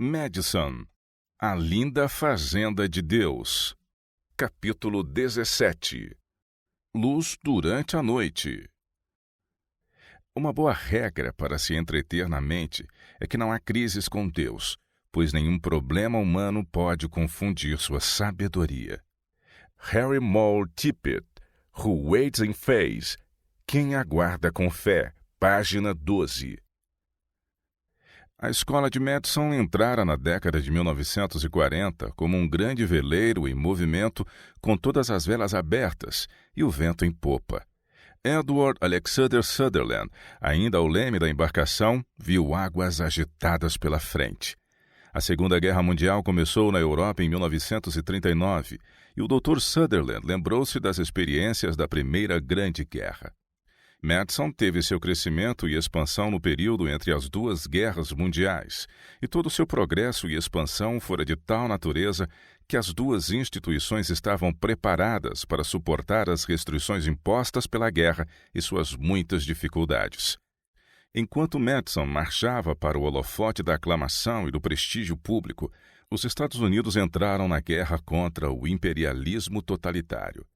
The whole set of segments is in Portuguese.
Madison, a linda fazenda de Deus. Capítulo 17. Luz durante a noite. Uma boa regra para se entreter na mente é que não há crises com Deus, pois nenhum problema humano pode confundir sua sabedoria. Harry Moore Tippett, Who Waits in Faith, Quem Aguarda com Fé, página 12. A escola de Madison entrara na década de 1940 como um grande veleiro em movimento, com todas as velas abertas e o vento em popa. Edward Alexander Sutherland, ainda ao leme da embarcação, viu águas agitadas pela frente. A Segunda Guerra Mundial começou na Europa em 1939 e o Dr. Sutherland lembrou-se das experiências da Primeira Grande Guerra. Madison teve seu crescimento e expansão no período entre as duas guerras mundiais, e todo o seu progresso e expansão fora de tal natureza que as duas instituições estavam preparadas para suportar as restrições impostas pela guerra e suas muitas dificuldades. Enquanto Madison marchava para o holofote da aclamação e do prestígio público, os Estados Unidos entraram na guerra contra o imperialismo totalitário.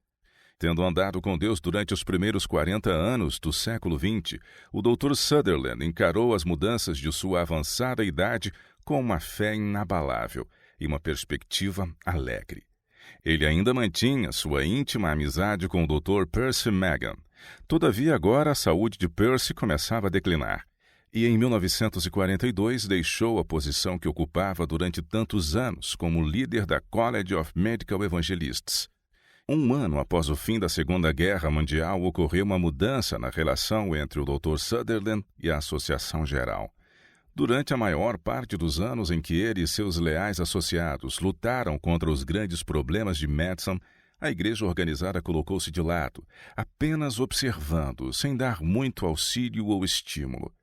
Tendo andado com Deus durante os primeiros 40 anos do século XX, o Dr. Sutherland encarou as mudanças de sua avançada idade com uma fé inabalável e uma perspectiva alegre. Ele ainda mantinha sua íntima amizade com o Dr. Percy Magan. Todavia, agora a saúde de Percy começava a declinar, e em 1942 deixou a posição que ocupava durante tantos anos como líder da College of Medical Evangelists. Um ano após o fim da Segunda Guerra Mundial, ocorreu uma mudança na relação entre o Dr. Sutherland e a Associação Geral. Durante a maior parte dos anos em que ele e seus leais associados lutaram contra os grandes problemas de Madison, a igreja organizada colocou-se de lado, apenas observando, sem dar muito auxílio ou estímulo.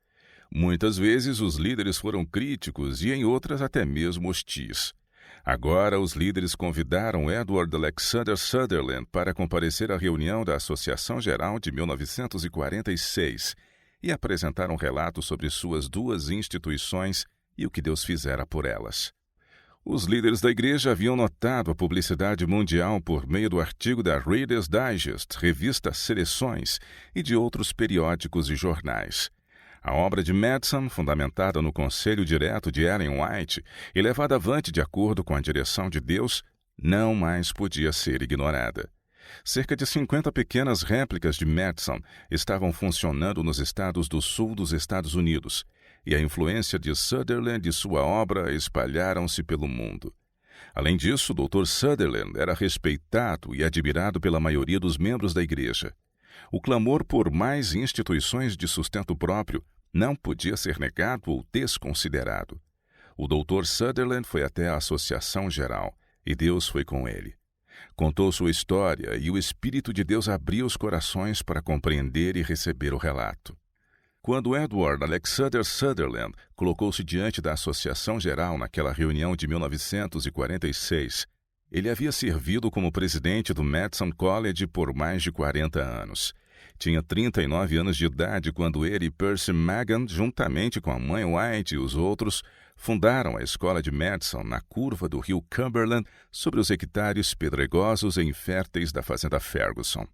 Muitas vezes os líderes foram críticos e em outras até mesmo hostis. Agora, os líderes convidaram Edward Alexander Sutherland para comparecer à reunião da Associação Geral de 1946 e apresentar um relato sobre suas duas instituições e o que Deus fizera por elas. Os líderes da igreja haviam notado a publicidade mundial por meio do artigo da Reader's Digest, revista Seleções, e de outros periódicos e jornais. A obra de Madison, fundamentada no conselho direto de Ellen White e levada avante de acordo com a direção de Deus, não mais podia ser ignorada. Cerca de 50 pequenas réplicas de Madison estavam funcionando nos estados do sul dos Estados Unidos, e a influência de Sutherland e sua obra espalharam-se pelo mundo. Além disso, o Dr. Sutherland era respeitado e admirado pela maioria dos membros da igreja. O clamor por mais instituições de sustento próprio não podia ser negado ou desconsiderado. O Dr. Sutherland foi até a Associação Geral, e Deus foi com ele. Contou sua história e o Espírito de Deus abriu os corações para compreender e receber o relato. Quando Edward Alexander Sutherland colocou-se diante da Associação Geral naquela reunião de 1946, ele havia servido como presidente do Madison College por mais de 40 anos. Tinha 39 anos de idade quando ele e Percy Magan, juntamente com a mãe White e os outros, fundaram a escola de Madison na curva do rio Cumberland, sobre os hectares pedregosos e inférteis da fazenda Ferguson.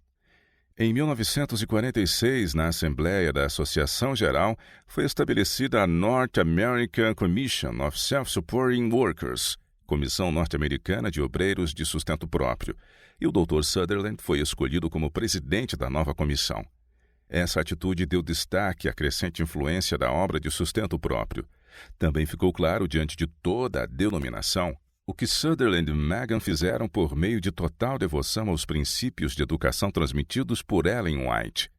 Em 1946, na Assembleia da Associação Geral, foi estabelecida a North American Commission of Self-Supporting Workers, Comissão Norte-Americana de Obreiros de Sustento Próprio, e o Dr. Sutherland foi escolhido como presidente da nova comissão. Essa atitude deu destaque à crescente influência da obra de sustento próprio. Também ficou claro diante de toda a denominação o que Sutherland e Magan fizeram por meio de total devoção aos princípios de educação transmitidos por Ellen White.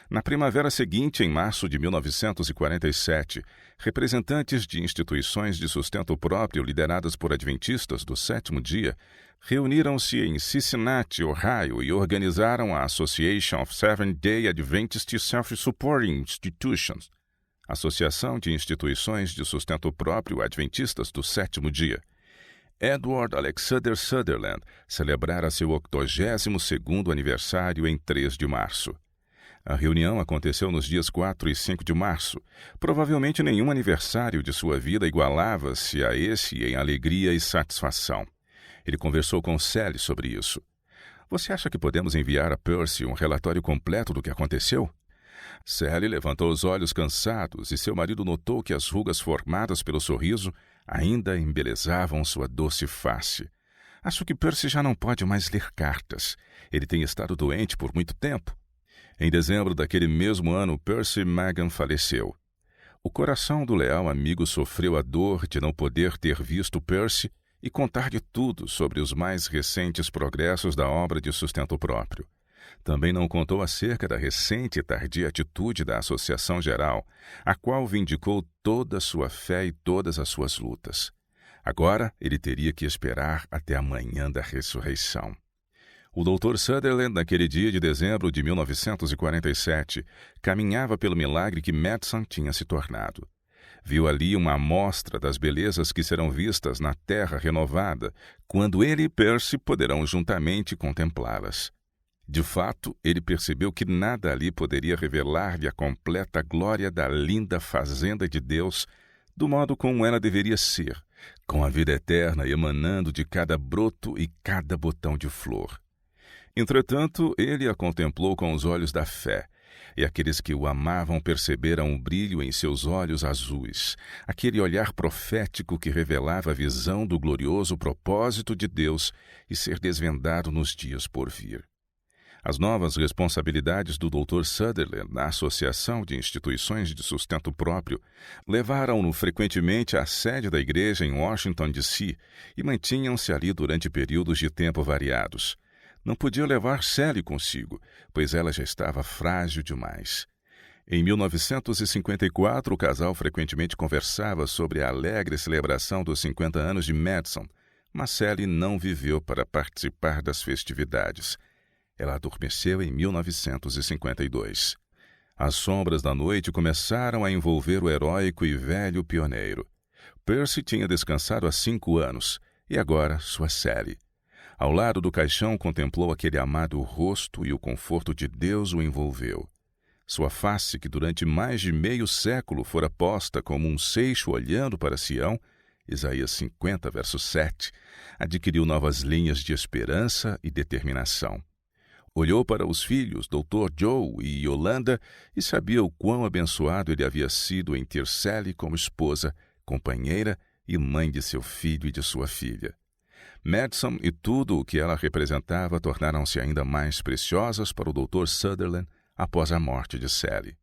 Na primavera seguinte, em março de 1947, representantes de instituições de sustento próprio lideradas por adventistas do sétimo dia reuniram-se em Cincinnati, Ohio, e organizaram a Association of Seventh-day Adventist Self-Supporting Institutions, Associação de Instituições de Sustento Próprio Adventistas do Sétimo Dia. Edward Alexander Sutherland celebrara seu 82º aniversário em 3 de março. A reunião aconteceu nos dias 4 e 5 de março. Provavelmente nenhum aniversário de sua vida igualava-se a esse em alegria e satisfação. Ele conversou com Sally sobre isso. Você acha que podemos enviar a Percy um relatório completo do que aconteceu? Sally levantou os olhos cansados e seu marido notou que as rugas formadas pelo sorriso ainda embelezavam sua doce face. Acho que Percy já não pode mais ler cartas. Ele tem estado doente por muito tempo. Em dezembro daquele mesmo ano, Percy Magan faleceu. O coração do leal amigo sofreu a dor de não poder ter visto Percy e contar de tudo sobre os mais recentes progressos da obra de sustento próprio. Também não contou acerca da recente e tardia atitude da Associação Geral, a qual vindicou toda a sua fé e todas as suas lutas. Agora ele teria que esperar até a manhã da ressurreição. O Dr. Sutherland, naquele dia de dezembro de 1947, caminhava pelo milagre que Madison tinha se tornado. Viu ali uma amostra das belezas que serão vistas na terra renovada, quando ele e Percy poderão juntamente contemplá-las. De fato, ele percebeu que nada ali poderia revelar-lhe a completa glória da linda fazenda de Deus, do modo como ela deveria ser, com a vida eterna emanando de cada broto e cada botão de flor. Entretanto, ele a contemplou com os olhos da fé, e aqueles que o amavam perceberam o brilho em seus olhos azuis, aquele olhar profético que revelava a visão do glorioso propósito de Deus e ser desvendado nos dias por vir. As novas responsabilidades do Dr. Sutherland na Associação de Instituições de Sustento Próprio levaram-no frequentemente à sede da igreja em Washington, D.C. e mantinham-se ali durante períodos de tempo variados. Não podia levar Sally consigo, pois ela já estava frágil demais. Em 1954, o casal frequentemente conversava sobre a alegre celebração dos 50 anos de Madison, mas Sally não viveu para participar das festividades. Ela adormeceu em 1952. As sombras da noite começaram a envolver o heróico e velho pioneiro. Percy tinha descansado há 5 anos, e agora sua Sally. Ao lado do caixão contemplou aquele amado rosto e o conforto de Deus o envolveu. Sua face, que durante mais de meio século fora posta como um seixo olhando para Sião, Isaías 50, verso 7, adquiriu novas linhas de esperança e determinação. Olhou para os filhos, Dr. Joe e Yolanda, e sabia o quão abençoado ele havia sido em ter Sally como esposa, companheira e mãe de seu filho e de sua filha. Madison e tudo o que ela representava tornaram-se ainda mais preciosas para o Dr. Sutherland após a morte de Sally.